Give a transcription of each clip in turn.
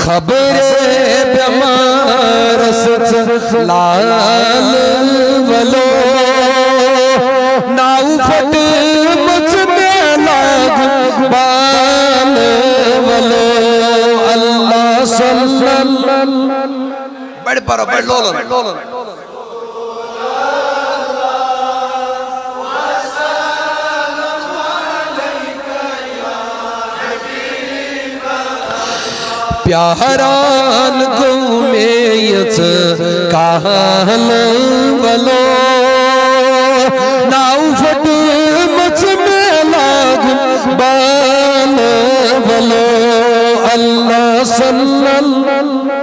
خبر بیمار ست لال ولو ناو فٹ مجھ میں لاگ بال ولو اللہ صلی اللہ بڑھ پارا بڑھ لولن پیاران گومیت کہل ولو ناو فٹ مچ میں لاگ بال ولو اللہ صلی اللہ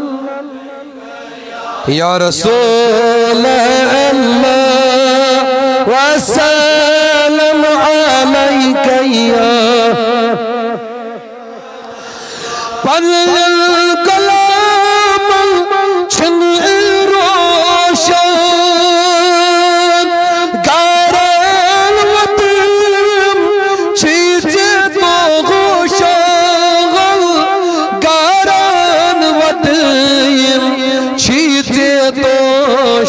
یا رسول اللہ وسلم علیک یا پل کلام چھن روشن گارل وطیم چیزے تو غوشن گارل وطیم چیزے تو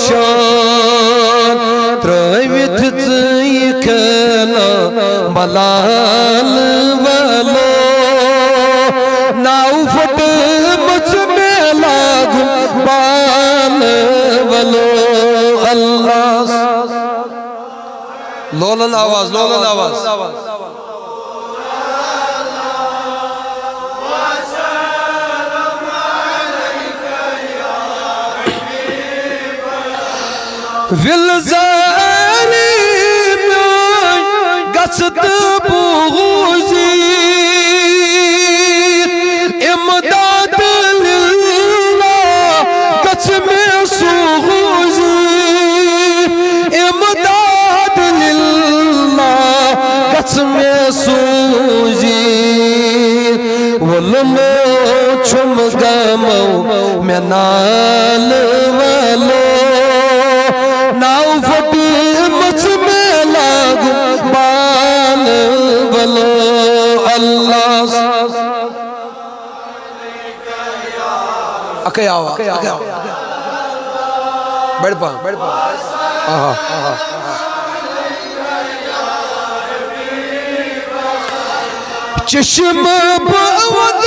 شان ترویت زیکنا ملال ولو ناو فٹ مجھ میں لاگ بال ولو اللہ لولن آواز لولن آواز ولزاری میں گست بوزی امداد للہ کچھ میں سوزی امداد للہ کچھ میں سوزی ولمو چھم گمو میں نال ولو ناو فٹی مچ میں لاگ بال ولو اللہ اکے آوا بیٹھ پا چشم بعود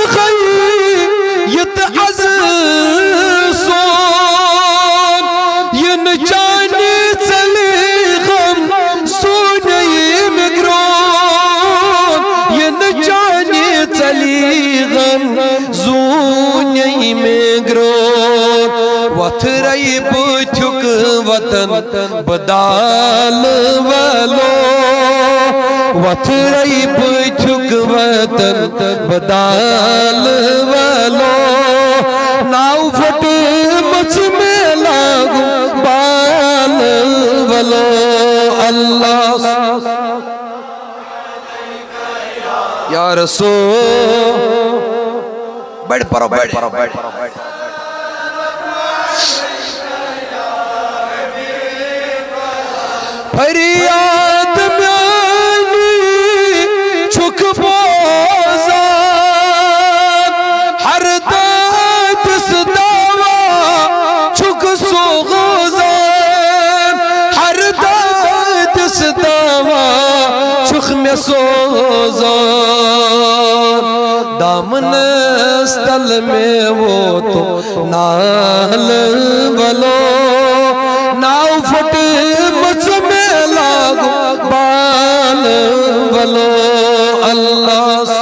خیت عزیز سون ین جانی چلی غم سونی مگرون ین جانی چلی غم زونی مگرون وطرائی بچھک وطن بدال ولو وطرائی بچھک وطن بدال ولو ناو فٹ مچ میں لاگ بال ولو اللہ یا رسول بیٹھ پرو بیٹھ فریاد میانی چھک بوزان ہر دادس دعویٰ چھک سوغوزان ہر دادس دعویٰ چھک میں سوزان دامن استل میں وہ تو نال ولو ناو فٹ مجھ میں لاگ بال ولو اللہ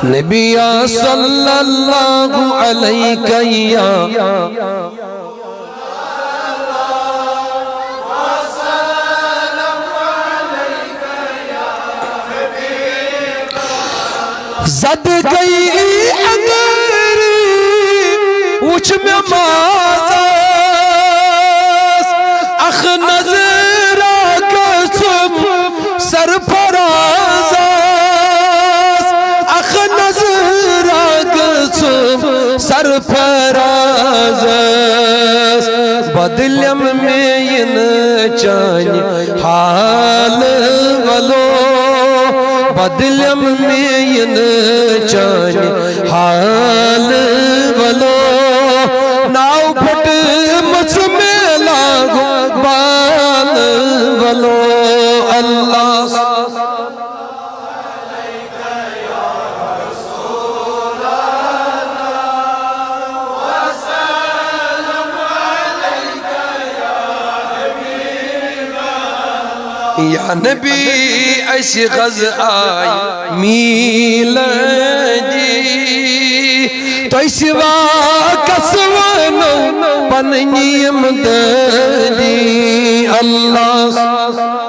نبی صلی اللہ علیہ یا زد گئی اگر وچ میں مازاس اخ نظر آکسم سرفرازاس اخ نظر آکسم سرفرازاس بدلم میں ین چانی حال ولو بدلم میں ین چانی حال ولو ناو پھٹ مچ میں لاگو بال ولو اللہ یا نبی ایسی غز آئی میلادی تو ایسی واقع سوانو پننیم دادی اللہ